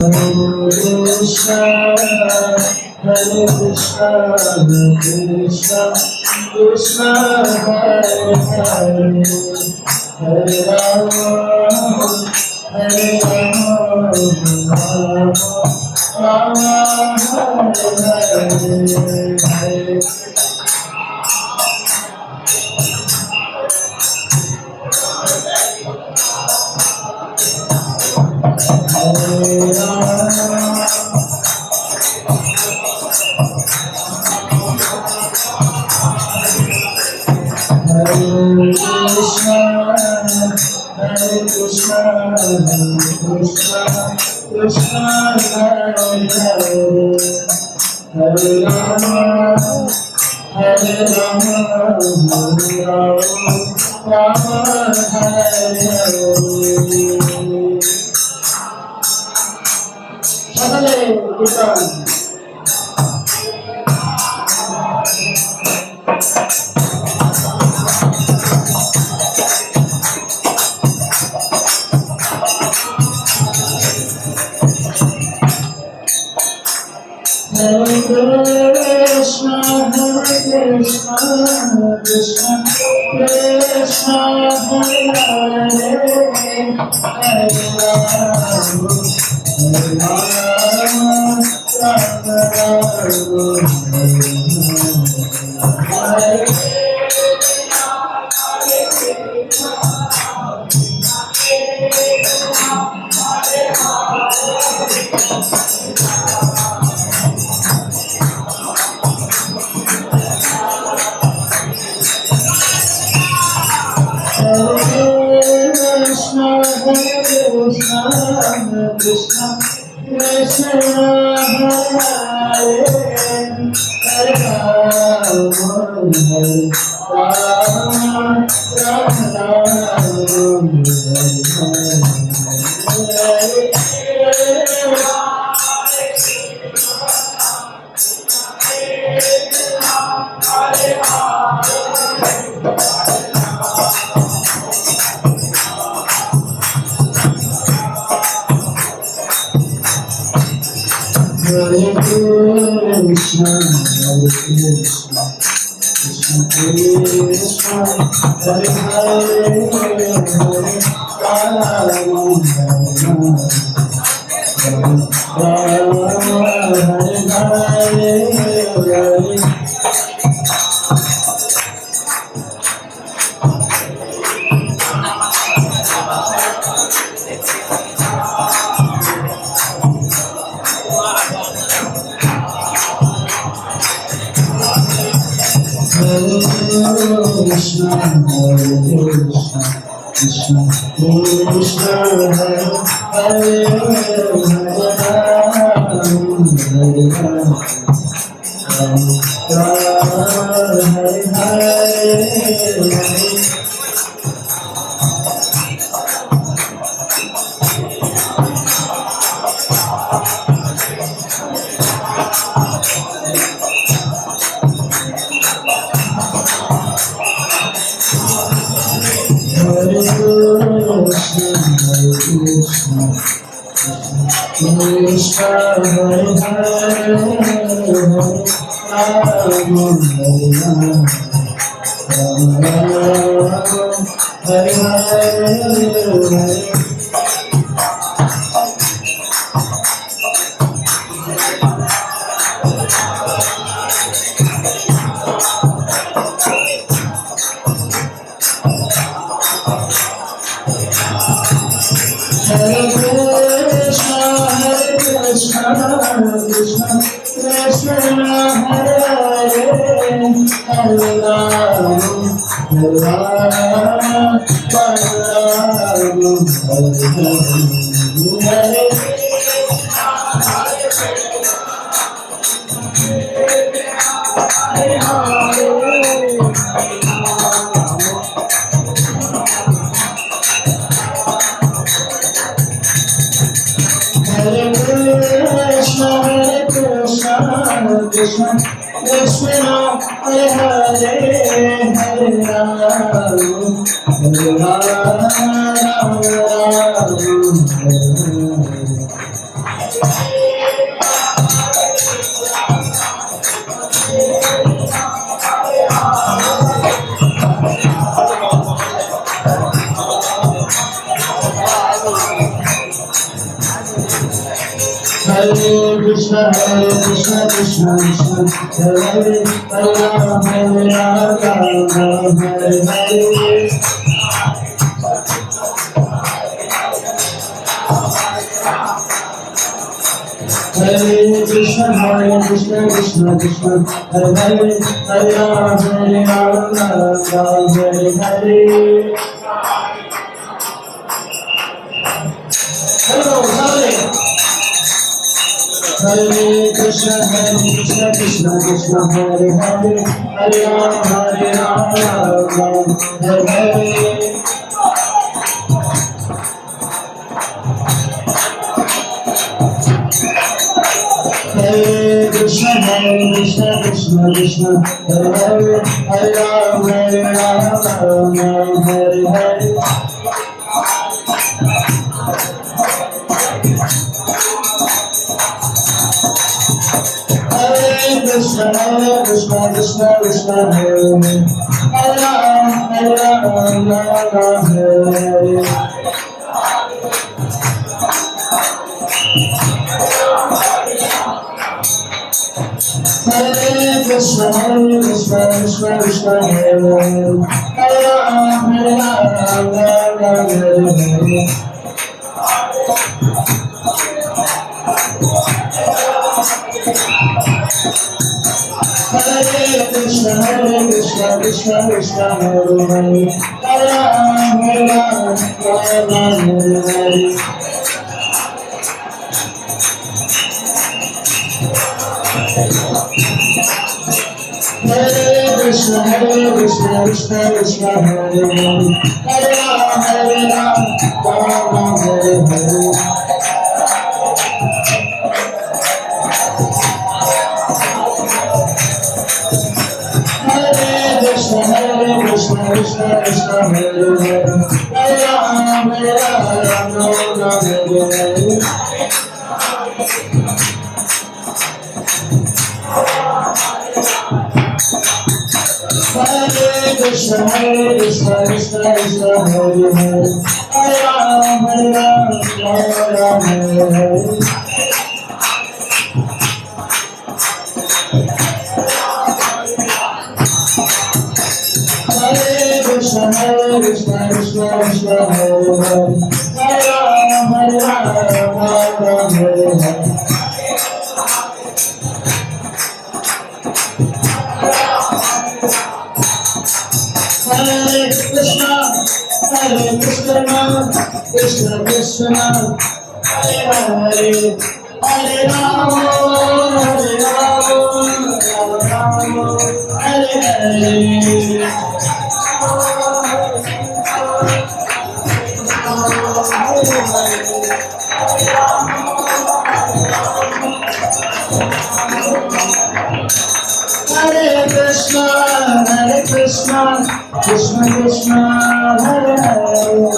Krishna, Hare Krishna, Krishna Krishna, Hare Hare, Hare Rama, Hare Rama, Rama Rama, Hare Hare. Hare Krishna, Hare Krishna, Krishna Krishna, Hare Hare, Hare Rama, Hare Rama, Rama Hare Hare. সকলে কীর্তন। Hare Krishna, Hare Krishna, Krishna Krishna, Hare Hare, Hare Rama, Hare Rama, Rama Rama, Hare Krishna, Hare Krishna, Krishna Krishna, Hare Hare, Hare Rama, Hare Krishna Krishna Krishna Hare Rama Hare Rama Hare Hare Hare Krishna Krishna Krishna Hare Rama Hare Hare Hello, Hare Hare Krishna Krishna Krishna Hare Hare Hare Rama Hare Hare Hare Krishna Krishna Krishna Hare Hare Hare Rama Hare Hare Krishna Krishna Krishna Hare Hare Rama Hare Krishna Krishna Hare Hare Krishna Krishna Krishna Hare Hare Krishna Krishna Hare Hare